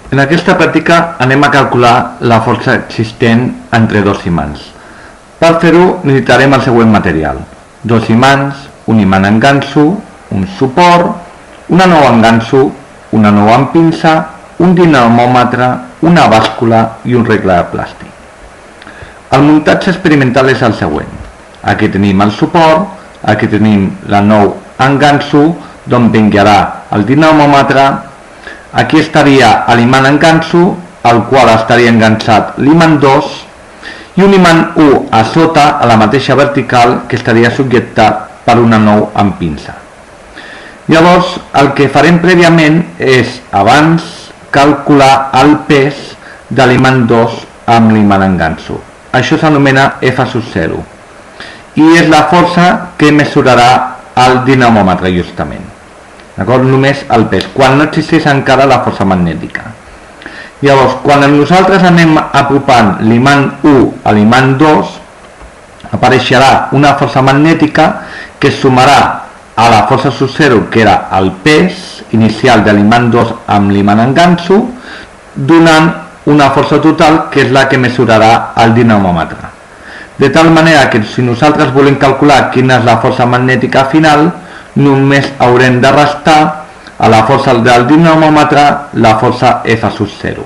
En aquesta pràctica anem a calcular la força existent entre dos imants. Per fer-ho necessitarem el següent material: dos imants, un imant en ganxo, un suport, una nou en ganxo, una nou en pinça, un dinamòmetre, una bàscula i un regle de plàstic. El muntatge experimental és el següent. Aquí tenim el suport, aquí tenim la nou en ganxo, d'on penjarà el dinamòmetre. Aquí estaria l'imant en ganxo, al qual estaria enganxat l'imant 2, i un imant 1 a sota, a la mateixa vertical, que estaria subjectat per una nou en pinça. Llavors, el que farem prèviament és, abans, calcular el pes de l'imant 2 amb l'imant en ganxo. Això s'anomena F sub 0 i és la força que mesurarà el dinamòmetre justament. D'acord? Només el pes, quan no existeix encara la força magnètica. Llavors, quan nosaltres anem apropant l'imant 1 a l'imant 2, apareixerà una força magnètica que sumarà a la força sub 0, que era el pes inicial de l'imant 2 amb l'imant en ganxo, donant una força total que és la que mesurarà el dinamòmetre. De tal manera que si nosaltres volem calcular quina és la força magnètica final, només haurem de restar a la força del dinamòmetre la força F sub 0.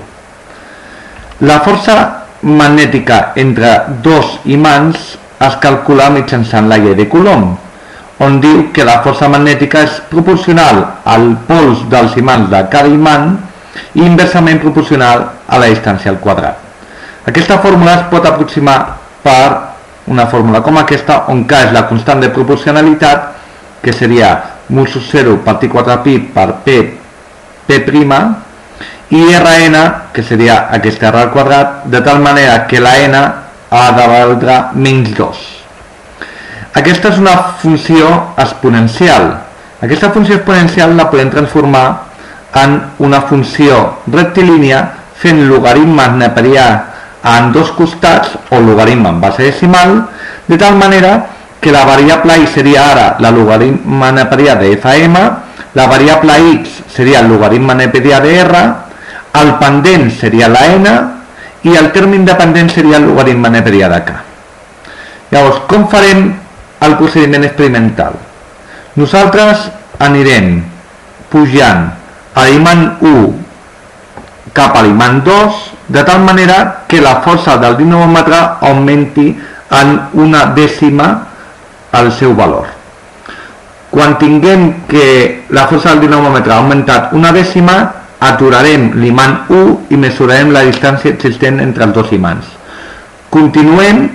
La força magnètica entre dos imants es calcula mitjançant la llei de Coulomb, on diu que la força magnètica és proporcional al pols dels imants de cada imant i inversament proporcional a la distància al quadrat. Aquesta fórmula es pot aproximar per una fórmula com aquesta, on K és la constant de proporcionalitat, que seria mol sub 0 per T4pi per P', i Rn, que seria aquesta R al quadrat, de tal manera que la n ha de valdre menys 2. Aquesta és una funció exponencial. Aquesta funció exponencial la podem transformar en una funció rectilínia fent logaritme neperià en dos costats o logaritme en base decimal, de tal manera que la variable i seria ara la logaritme neperià de Fm, la variable x seria el logaritme neperià de R, el pendent seria la n i el terme independent seria el logaritme neperià de k. Llavors, com farem el procediment experimental? Nosaltres anirem pujant a l'imant 1 cap a l'imant 2, de tal manera que la força del dinamòmetre augmenti en una dècima el seu valor. Quan tinguem que la força del dinamòmetre ha augmentat una dècima, aturarem l'imant 1 i mesurarem la distància existent entre els dos imants. Continuem,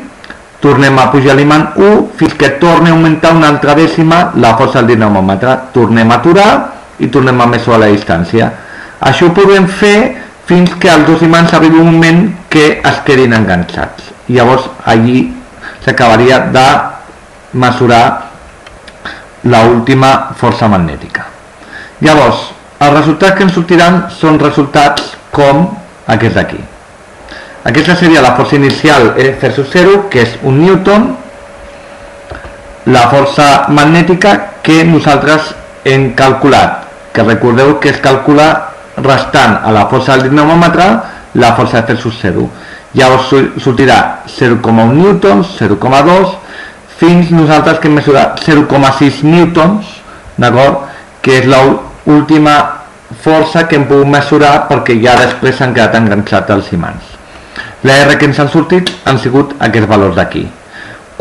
tornem a pujar l'imant 1 fins que torni a augmentar una altra dècima la força del dinamòmetre. Tornem a aturar i tornem a mesurar la distància. Això ho podem fer fins que els dos imants arribi un moment que es quedin enganxats. Llavors allí s'acabaria de mesurar l'última força magnètica. Llavors, els resultats que ens sortiran són resultats com aquests d'aquí. Aquesta seria la força inicial F sub 0, que és un newton, la força magnètica que nosaltres hem calculat, que recordeu que es calcula restant a la força del dinamòmetre la força F sub 0. Llavors sortirà 0,1 newtons, 0,2, fins nosaltres que hem mesurat 0,6 newtons, d'acord? Que és l'última força que hem pogut mesurar perquè ja després s'han quedat enganxats els imants. La R que ens han sortit han sigut aquests valors d'aquí.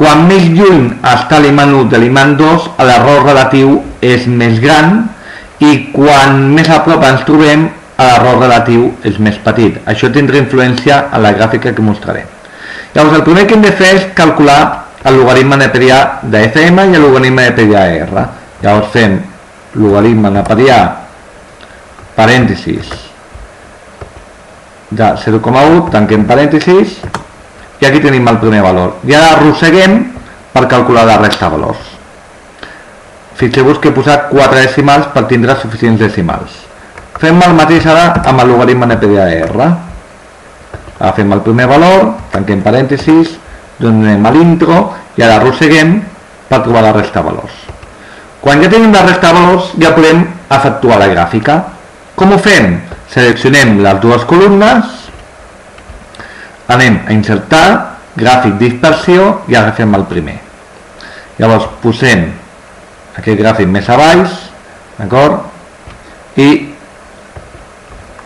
Quan més lluny està l'imant 1 de l'imant 2, l'error relatiu és més gran i quan més a prop ens trobem, l'error relatiu és més petit. Això tindrà influència en la gràfica que mostrarem. Llavors, el primer que hem de fer és calcular el logaritme neperià de Fm i el logaritme neperià de R. Llavors fem logaritme neperià parèntesis de 0,1, tanquem parèntesis i aquí tenim el primer valor. I ara arrosseguem per calcular la resta de valors. Fixeu-vos que he posat 4 decimals per tindre suficients decimals. Fem el mateix ara amb el logaritme neperià de R. Fem el primer valor, tanquem parèntesis, donem a l'intro i ara arrosseguem per trobar la resta de valors. Quan ja tenim la resta de valors ja podem efectuar la gràfica. Com ho fem? Seleccionem les dues columnes, anem a insertar, gràfic dispersió i agafem el primer. Llavors posem aquest gràfic més a baix, d'acord? I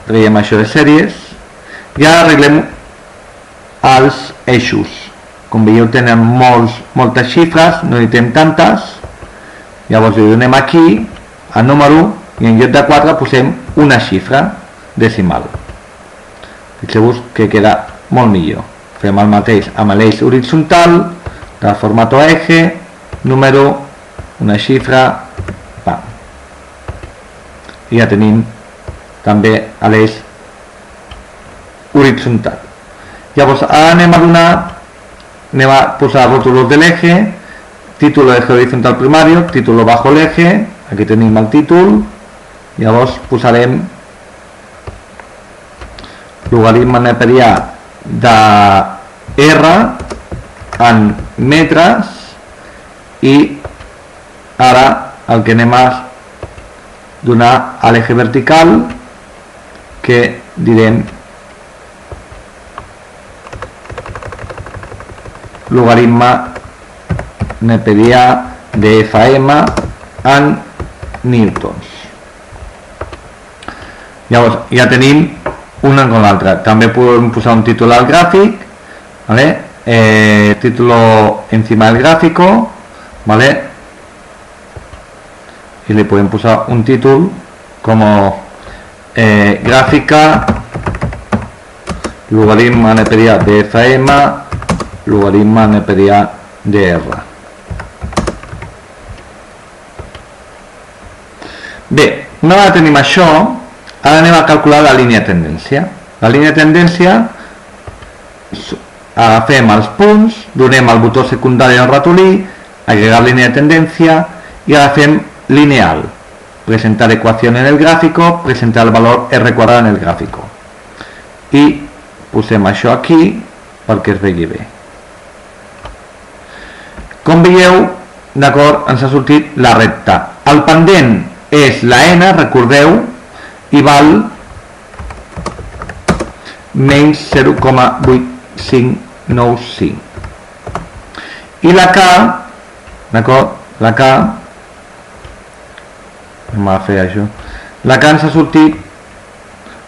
traiem això de sèries i ara arreglem els eixos. Com veieu tenen moltes xifres, no hi tenen tantes. Llavors li donem aquí a número i en lloc de 4 posem una xifra decimal. Fixeu-vos que queda molt millor. Fem el mateix amb l'eix horitzontal, del formato eje, número, una xifra, pam. I ja tenim també l'eix horitzontal. Llavors ara anem a posar rótulos del eje, título eje horizontal primario, título bajo el eje, aquí tenim el títol, llavors posarem logaritme neperià de R en metres i ara el que anem a donar a l'eje vertical que direm logaritme neperià de FM en newtons. Llavors ja tenim una con l'altra. També podem posar un títol al gràfic, ¿vale? Título encima del gráfico, ¿vale? Y le pueden posar un título como gráfica logaritme neperià de FM logaritme neperià de R. Bé, una vegada tenim això, ara anem a calcular la línia de tendència. La línia de tendència, agafem els punts, donem el botó secundari al ratolí, agregar línia de tendència y agafem lineal, presentar ecuación en el gráfico, presentar el valor R quadrado en el gráfico. I posem això aquí perquè es vegi bé. Com veieu, d'acord, ens ha sortit la recta. El pendent és la N, recordeu, i val menys 0,8595. I la K, d'acord, la K, anem a fer això, la K ens ha sortit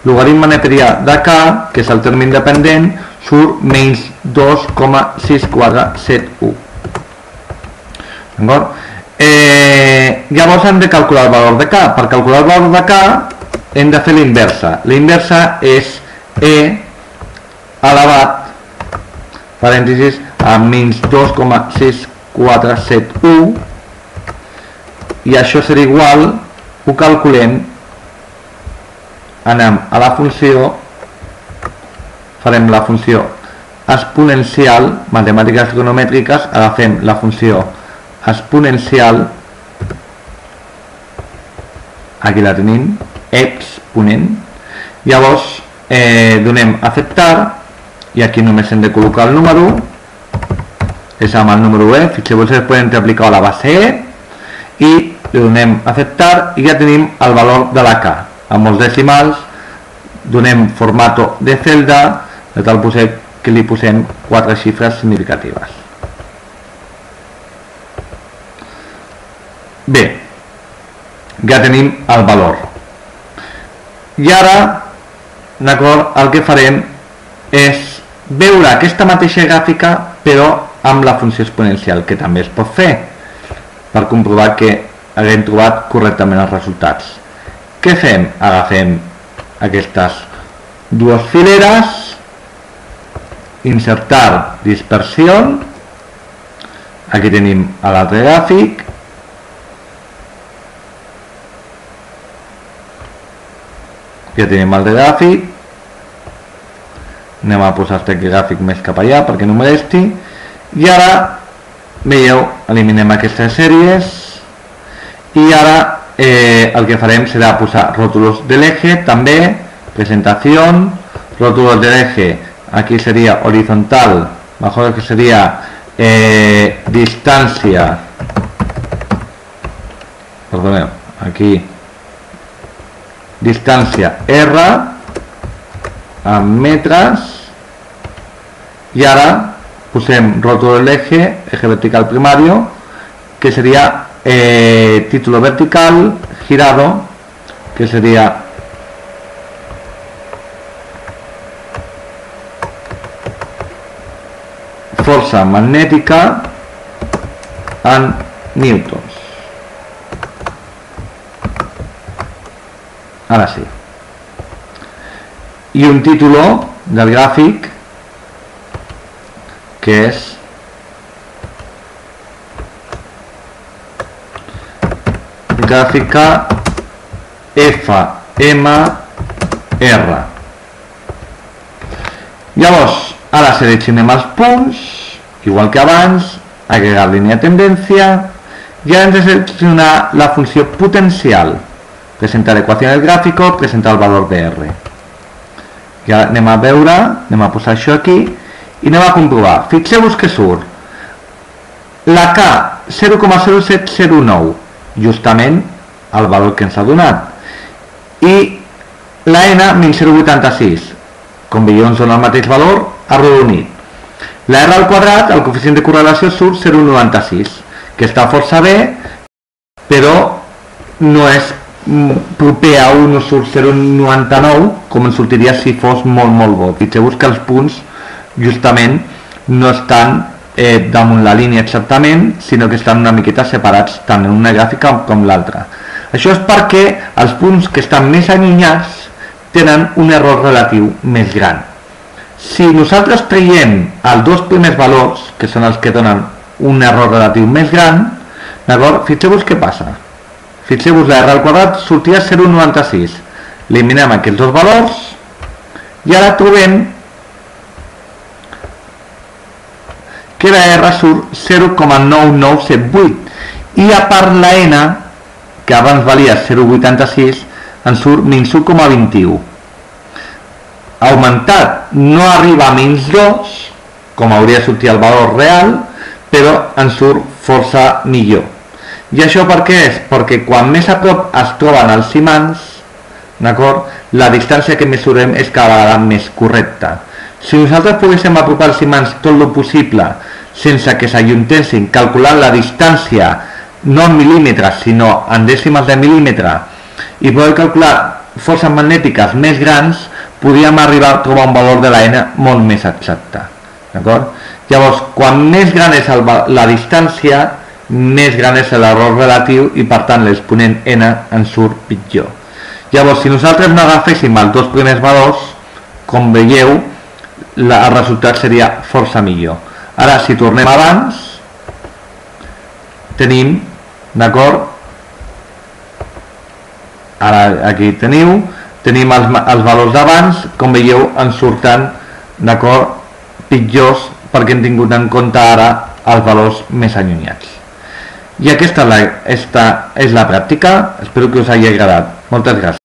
logaritme neperià de K, que és el terme independent, surt menys 2,6471. D'acord? Llavors hem de calcular el valor de K. Per calcular el valor de K hem de fer la inversa. La inversa és E elevat, parèntesis, a menys 2,6471 i això serà igual, ho calculem, anem a la funció, farem la funció exponencial, matemàtiques trigonomètriques, agafem la funció exponencial, aquí la tenim, exponent, llavors donem acceptar i aquí només hem de col·locar el número, és amb el número E, fixeu-vos que podem aplicar a la base E i li donem acceptar i ja tenim el valor de la K, amb molts decimals, donem formato de celda, de tal que li posem 4 xifres significatives. Bé, ja tenim el valor. I ara, d'acord, el que farem és veure aquesta mateixa gràfica però amb la funció exponencial, que també es pot fer per comprovar que haguem trobat correctament els resultats. Què fem? Agafem aquestes dues fileres, insertar dispersió, aquí tenim l'altre gràfic, ja tenim el gràfic, anem a posar aquest gràfic més cap allà perquè no molesti, i ara veieu, eliminem aquestes sèries i ara el que farem serà posar rótulos del eje, també presentació, rótulos del eje, aquí seria horizontal, mejor que seria distància, perdoneu, aquí distància R en metres, y ahora posem rótulo del eje vertical primario, que sería título vertical girado, que sería fuerza magnética en newtons. Ahora sí. Y un título del gràfic que es gràfica FMR. Llavors, ara seleccionem els punts, igual que abans, agregar línia de tendència, i ara hem de seleccionar la funció potencial, presentar equació del gràfico, presentar el valor de R. I ara anem a veure, anem a posar això aquí, i anem a comprovar. Fixeu-vos que surt la K 0,0709, justament el valor que ens ha donat, i la N menys 0,86, com veieu ens dona el mateix valor arrodonit. La R al quadrat, el coeficient de correlació surt 0,96, que està força bé, però no és proper a 1, no surt 0,99, com ens sortiria si fos molt bo. Fixeu-vos que els punts justament no estan damunt la línia exactament, sinó que estan una miqueta separats tant en una gràfica com l'altra. Això és perquè els punts que estan més allunyats tenen un error relatiu més gran. Si nosaltres traiem els dos primers valors, que són els que donen un error relatiu més gran, d'acord? Fixeu-vos què passa. Fixeu-vos, la R al quadrat sortia 0,96. Eliminem aquests dos valors i ara trobem que la R surt 0,9978 i a part la N, que abans valia 0,86, en surt menys 1,21. Augmentat no arriba a menys 2, com hauria de sortir el valor real, però en surt força millor. I això per què és? Perquè quan més a prop es troben els imants, d'acord, la distància que mesurem és cada vegada més correcta. Si nosaltres poguéssim apropar els imants tot el possible sense que s'ajuntessin, calculant la distància no en mil·límetres sinó en dècimes de mil·límetre i poder calcular forces magnètiques més grans, podríem arribar a trobar un valor de la N molt més exacte. Llavors, quan més gran és la distància, més gran és l'error relatiu i per tant l'exponent N ens surt pitjor. Llavors, si nosaltres no agaféssim els dos primers valors, com veieu, el resultat seria força millor. Ara, si tornem abans, tenim, d'acord, ara aquí tenim els valors d'abans, com veieu ens surten, d'acord, pitjors perquè hem tingut en compte ara els valors més allunyats. I aquesta és la pràctica, espero que us hagi agradat. Moltes gràcies.